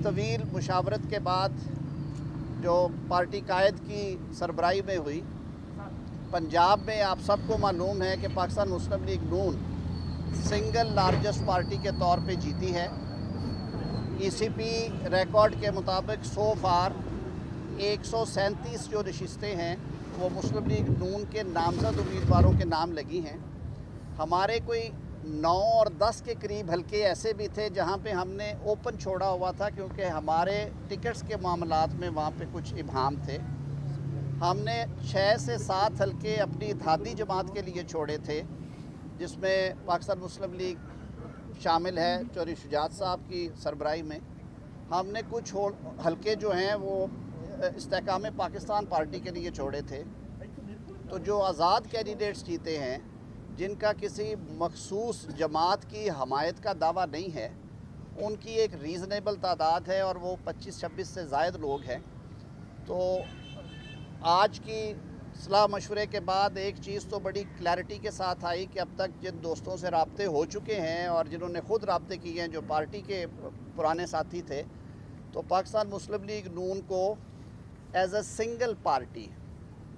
तवील मुशावरत के बाद जो पार्टी कायद की सरबराही में हुई, पंजाब में आप सबको मालूम है कि पाकिस्तान मुस्लिम लीग नून सिंगल लार्जेस्ट पार्टी के तौर पे जीती है। ECP रिकॉर्ड के मुताबिक सो फार 137 जो नशिस्तें हैं वो मुस्लिम लीग नून के नामजद उम्मीदवारों के नाम लगी हैं। हमारे कोई 9 और 10 के करीब हलके ऐसे भी थे जहां पे हमने ओपन छोड़ा हुआ था, क्योंकि हमारे टिकट्स के मामलात में वहां पे कुछ इबहम थे। हमने 6 से 7 हलके अपनी इत्तेहादी जमात के लिए छोड़े थे, जिसमें पाकिस्तान मुस्लिम लीग शामिल है चौधरी शुजात साहब की सरबराही में। हमने कुछ हलके जो हैं वो इस्तेहकाम पाकिस्तान पार्टी के लिए छोड़े थे। तो जो आज़ाद कैंडिडेट्स जीते हैं, जिनका किसी मखसूस जमात की हमायत का दावा नहीं है, उनकी एक रीज़नेबल तादाद है और वो 25-26 से ज़ायद लोग हैं। तो आज की सलाह मशवरे के बाद एक चीज़ तो बड़ी क्लैरिटी के साथ आई कि अब तक जिन दोस्तों से राब्ते हो चुके हैं और जिन्होंने ख़ुद राब्ते किए हैं, जो पार्टी के पुराने साथी थे, तो पाकिस्तान मुस्लिम लीग नून को as a single party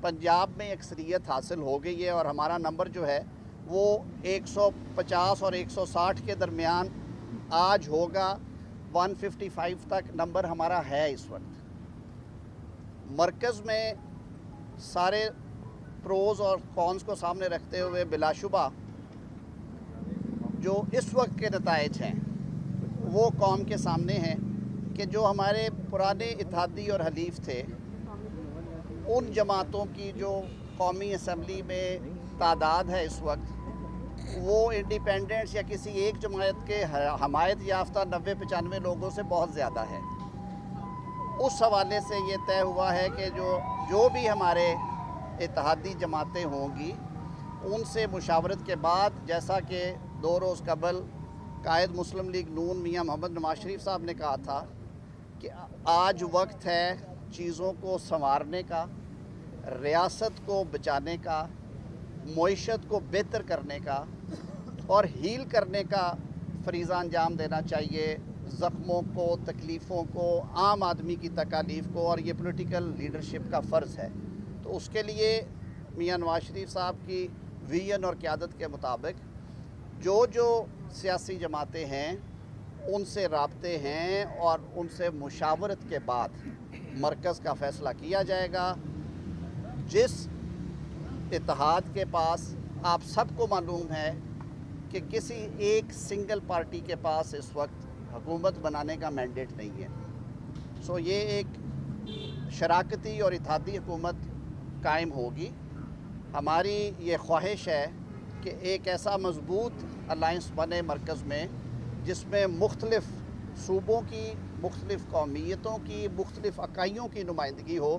Punjab में अक्सरियत हासिल हो गई है और हमारा नंबर जो है वो 150 और 160 के दरमियान आज होगा। 155 तक नंबर हमारा है इस वक्त। मरकज़ में सारे प्रोज और कॉन्स को सामने रखते हुए बिलाशुबा जो इस वक्त के नताइज हैं वो कौम के सामने हैं कि जो हमारे पुराने इत्तेहादी और हलीफ थे, उन जमातों की जो कौमी असम्बली में तादाद है इस वक्त, वो इंडिपेंडेंट्स या किसी एक जमात के हमायत याफ्ता 90-95 लोगों से बहुत ज़्यादा है। उस हवाले से ये तय हुआ है कि जो भी हमारे इत्तेहादी जमातें होंगी, उनसे मुशावरत के बाद, जैसा कि 2 रोज़ कबल कायद मुस्लिम लीग नून मियाँ मोहम्मद नवाज शरीफ साहब ने कहा था कि आज वक्त है चीज़ों को संवारने का, रियासत को बचाने का, मईशत को बेहतर करने का और हील करने का फरीज़ा अंजाम देना चाहिए। ज़ख्मों को, तकलीफ़ों को, आम आदमी की तकालीफ़ को, और ये पॉलिटिकल लीडरशिप का फ़र्ज़ है। तो उसके लिए मियाँ नवाज शरीफ साहब की विजन और क़यादत के मुताबिक जो सियासी जमातें हैं उनसे राब्ते हैं और उनसे मुशावरत के बाद मरकज़ का फ़ैसला किया जाएगा। जिस इत्तेहाद के पास, आप सबको मालूम है कि किसी एक सिंगल पार्टी के पास इस वक्त हुकूमत बनाने का मैंडेट नहीं है। सो ये एक शराकती और इत्तेहादी हुकूमत कायम होगी। हमारी ये ख्वाहिश है कि एक ऐसा मजबूत अलाइंस बने मरकज़ में, जिसमें मुख्तलिफ़ सूबों की, मुख्तलिफ़ कौमियतों की, मुख्तलिफ़ अकाइयों की नुमाइंदगी हो,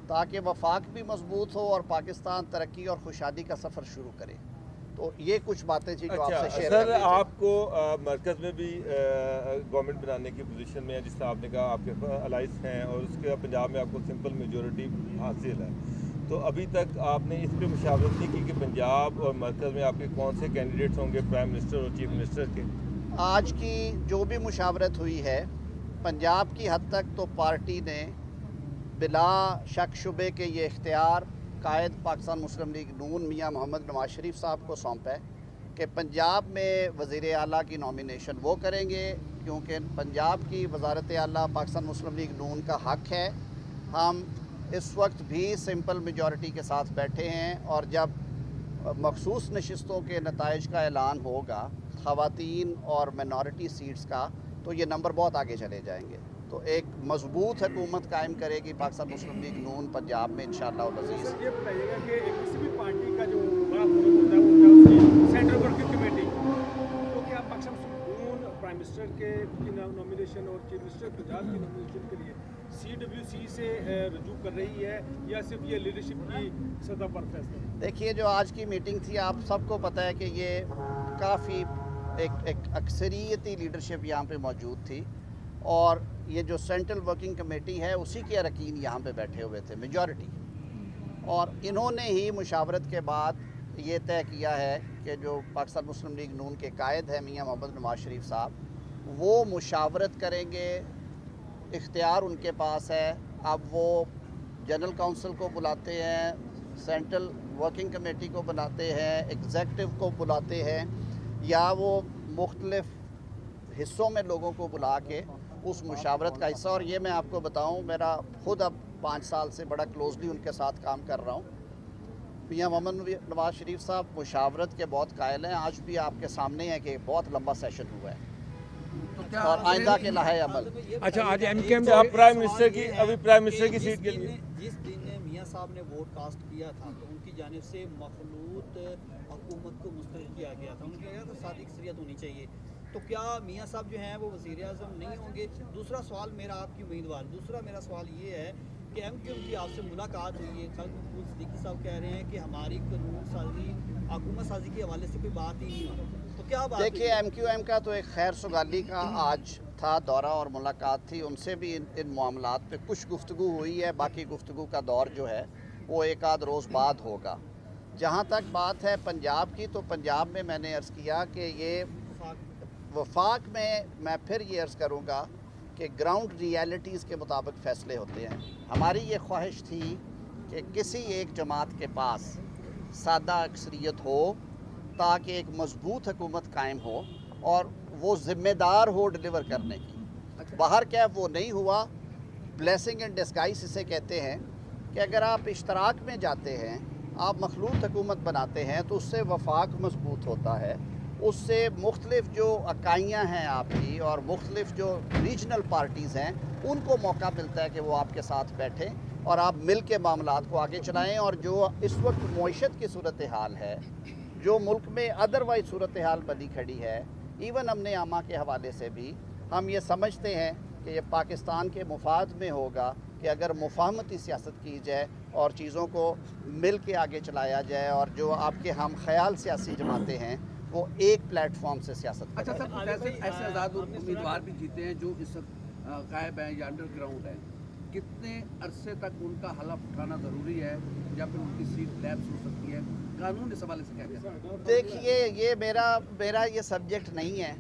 ताकि वफाक भी मजबूत हो और पाकिस्तान तरक्की और खुशहाली का सफ़र शुरू करे। तो ये कुछ बातें थी जो आपसे शेयर सर, करनी थी। आपको मरकज़ में भी गवर्नमेंट बनाने की पोजीशन में है, जिस तरह आपने कहा आपके अलाइंस हैं और उसके बाद पंजाब में आपको सिंपल मेजॉरिटी हासिल है। तो अभी तक आपने इस पर मुशावरत नहीं की कि पंजाब और मरकज़ में आपके कौन से कैंडिडेट्स होंगे प्राइम मिनिस्टर और चीफ मिनिस्टर के? आज की जो भी मुशावरत हुई है, पंजाब की हद तक तो पार्टी ने बिला शक शुबे के ये इख्तियार कायद पाकिस्तान मुस्लिम लीग नून मियाँ मोहम्मद नवाज शरीफ साहब को सौंपा है कि पंजाब में वज़ीर आला की नॉमिनेशन वो करेंगे, क्योंकि पंजाब की वज़ारत आला पाकिस्तान मुस्लिम लीग नून का हक़ है। हम इस वक्त भी सिंपल मेजॉरिटी के साथ बैठे हैं और जब मखसूस नशिस्तों के नताइज का ऐलान होगा, ख़वातीन और मिनॉरिटी सीट्स का, तो ये नंबर बहुत आगे चले जाएंगे। तो एक मजबूत हुकूमत कायम करेगी पाकिस्तान मुस्लिम लीग नून पंजाब में इंशाअल्लाह अज़ीज़। सर, ये बताइएगा कि किसी भी पार्टी का जो बड़ा फोरम होता है वो क्या उसकी सेंट्रल वर्किंग कमेटी, तो क्या पाकिस्तान मुस्लिम नून प्राइम मिनिस्टर के नॉमिनेशन और चीफ मिनिस्टर पंजाब की नॉमिनेशन के लिए CWC से रजू कर रही है या सिर्फ ये लीडरशिप की सतह पर फैसला? देखिए, जो आज की मीटिंग थी, आप सबको पता है कि ये काफ़ी एक अक्सरियती लीडरशिप यहाँ पे मौजूद थी और ये जो सेंट्रल वर्किंग कमेटी है उसी के अरकान यहाँ पे बैठे हुए थे, मेजॉरिटी। और इन्होंने ही मुशावरत के बाद ये तय किया है कि जो पाकिस्तान मुस्लिम लीग नून के कायद हैं मियाँ मोहम्मद नवाज शरीफ साहब, वो मुशावरत करेंगे इख्तियार उनके पास है। अब वो जनरल काउंसिल को बुलाते हैं, सेंट्रल वर्किंग कमेटी को बनाते हैं, एग्जेक्टिव को बुलाते हैं, या वो मुख्तलिफ हिस्सों में लोगों को बुला के उस मुशावरत का हिस्सा। और ये मैं आपको बताऊं, मेरा खुद अब 5 साल से बड़ा क्लोजली उनके साथ काम कर रहा हूँ। मियां मोहम्मद नवाज शरीफ साहब मुशावरत के बहुत कायल हैं। आज भी आपके सामने है कि बहुत लंबा सेशन हुआ है और आइंदा के लाहे अमल। अच्छा, आज एमकेएम अच्छा, आप प्राइम मिनिस्टर की अभी प्राइम मिनिस्टर की सीट के लिए जिस दिन मियां साहब ने वोट कास्ट किया था तो उनकी जानिब से मखलूत हुकूमत को मुस्तरद किया गया था। उन्होंने कहा था सादी अक्सरियत होनी चाहिए। तो क्या मियां साहब जो हैं वो वज़ीर आज़म नहीं होंगे? दूसरा सवाल मेरा आपकी उम्मीदवार, दूसरा मेरा सवाल ये है कि एमक्यूएम की आपसे मुलाकात हुई है, खालिद मकबूल सिद्दीकी साहब कह रहे हैं कि हमारी कानून साजी हुकूमत साजी के हवाले से कोई बात ही नहीं हुई। तो क्या बात? देखिए, एमक्यूएम का तो एक खैर सुगाली का आज था दौरा और मुलाकात थी, उनसे भी इन मामलात पे कुछ गुफ्तगू हुई है। बाकी गुफ्तगू का दौर जो है वो एक आध रोज़ बाद होगा। जहाँ तक बात है पंजाब की, तो पंजाब में मैंने अर्ज़ किया कि ये वफाक में मैं फिर ये अर्ज़ करूँगा कि ग्राउंड रियलिटीज़ के मुताबिक फ़ैसले होते हैं। हमारी ये ख्वाहिश थी कि किसी एक जमात के पास सादा अक्सरियत हो ताकि एक मजबूत हुकूमत कायम हो और वो ज़िम्मेदार हो डिलीवर करने की। बाहर क्या वो नहीं हुआ। ब्लेसिंग इन डिस्गाइज इसे कहते हैं कि अगर आप इश्तराक में जाते हैं, आप मखलूत हुकूमत बनाते हैं, तो उससे वफाक मजबूत होता है। उससे मुख्तलिफ जो इकाइयाँ हैं आपकी और मुख्तलिफ जो रीजनल पार्टीज़ हैं उनको मौका मिलता है कि वो आपके साथ बैठें और आप मिल के मामलात को आगे चलाएँ। और जो इस वक्त मईशत की सूरत हाल है, जो मुल्क में अदरवाइज सूरत हाल बनी खड़ी है, इवन अमन आमा के हवाले से भी हम ये समझते हैं कि ये पाकिस्तान के मुफाद में होगा कि अगर मुफाहमती सियासत की जाए और चीज़ों को मिल के आगे चलाया जाए और जो आपके हम ख्याल सियासी जमातें हैं वो एक प्लेटफॉर्म से सियासत करें। अच्छा सर, ऐसे आज़ाद उम्मीदवार भी जीते हैं जो इस वक्त गायब हैं या अंडरग्राउंड हैं, कितने अरसे तक उनका हलफ उठाना ज़रूरी है या फिर उनकी सीट लैप्स हो सकती है? कानून इस हवाले से क्या कहता है? देखिए, ये मेरा ये सब्जेक्ट नहीं है।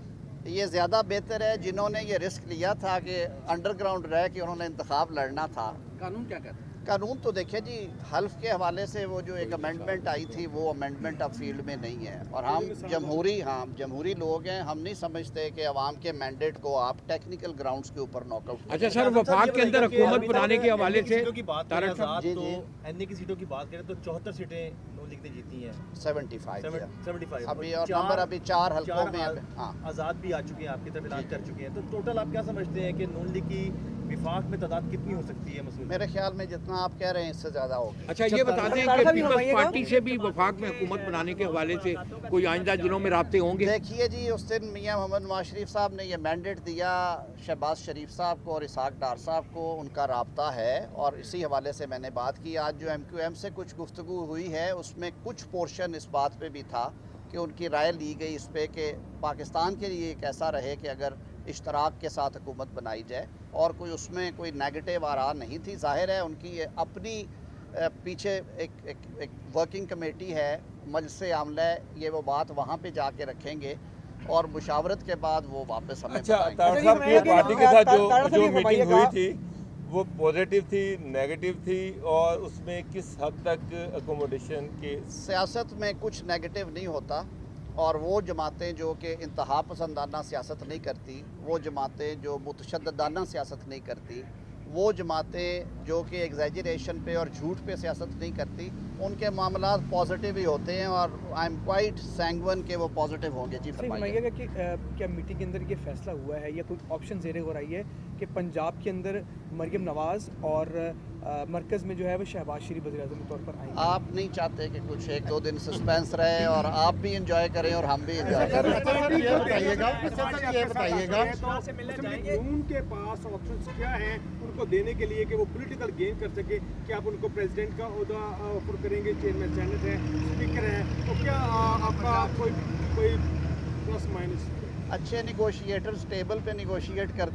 ये ज़्यादा बेहतर है जिन्होंने ये रिस्क लिया था कि अंडरग्राउंड रह के उन्होंने इंतखाब लड़ना था। कानून क्या कहता है? कानून तो देखिए जी, हल्फ के हवाले से वो जो एक अमेंडमेंट आई थी वो अमेंडमेंट अब फील्ड में नहीं है। और हम जमहूरी लोग हैं, हम नहीं समझते कि अवाम के मैंडेट को आप टेक्निकल ग्राउंड्स के ऊपर नॉकआउट। अच्छा सर, वफाक के अंदर हुकूमत बनाने के हवाले से सीटों की बात करें, आज़ाद जी, तो जी। एनए की सीटों की बात करें तो 74 सीटें नून लीग ने जीती हैं, 75 75 अभी, और नंबर अभी 4 हल्कों में हाँ। आज़ाद भी आ चुके हैं, आपकी तरफ ऐलान कर चुके हैं। तो टोटल आप क्या समझते हैं कि नून लीग की विफाक में तादाद कितनी हो सकती है? मसूद, मेरे ख्याल में जितना आप कह रहे हैं इससे ज़्यादा होगा। अच्छा, ये बता दें कि पीपल्स पार्टी से भी वफाक में हुकूमत बनाने के हवाले से कोई आइंदा दिनों में राब्ते होंगे? देखिए जी, उस दिन मियां मोहम्मद नवाज शरीफ साहब ने ये मैंडेट दिया शहबाज शरीफ साहब को और इसहाक डार साहब को, उनका राब्ता है और इसी हवाले से मैंने बात की। आज जो एमक्यूएम से कुछ गुफ्तगू हुई है उसमें कुछ पोर्शन इस बात पे भी था कि उनकी राय ली गई इस पे कि पाकिस्तान के लिए एक ऐसा रहे कि अगर इश्तराक के साथ हुकूमत बनाई जाए, और कोई उसमें कोई नेगेटिव आरा नहीं थी। जाहिर है उनकी ये अपनी पीछे एक वर्किंग कमेटी है, मजलिस आमला है, ये वो बात वहाँ पे जाके रखेंगे और मुशावरत के बाद वो वापस हमें अच्छा, बताएंगे। तार साहब की पार्टी के साथ जो मीटिंग हुई थी वो पॉजिटिव थी, नेगेटिव थी, और उसमें किस हद तक अकोमोडेशन के? सियासत में कुछ नेगेटिव नहीं होता, और वो जमातें जो कि इंतहा पसंदाना सियासत नहीं करती, वो जमातें जो मुतशद्दिदाना सियासत नहीं करती, वो जमातें जो कि एग्जैजरेशन पे और झूठ पे सियासत नहीं करती, उनके मामलात पॉजिटिव ही होते हैं और आई एम क्वाइट सैंगवन के वो पॉजिटिव होंगे। जी फरमाइएगा कि क्या मीटिंग के अंदर ये फैसला हुआ है या कोई ऑप्शन ज़ेरे हो रही है कि पंजाब के अंदर मरियम नवाज़ और मरकज़ में जो है वो शहबाज शरीफ वज़ीर-ए-आज़म के तौर पर आएंगे? आप नहीं चाहते कि कुछ 1-2 दिन सस्पेंस रहे और आप भी इंजॉय करें और हम भी इंजॉय करें? ये बताइएगा नून के पास ऑप्शंस क्या हैं उनको देने के लिए कि वो पॉलिटिकल गेन कर सके? कि आप उनको प्रेसिडेंट का ओहदा ऑफर करेंगे, चेयरमैन सेनेट है, स्पीकर है, तो क्या आपका कोई प्लस माइनस? अच्छे निगोशिएटर्स टेबल पे निगोशिएट करते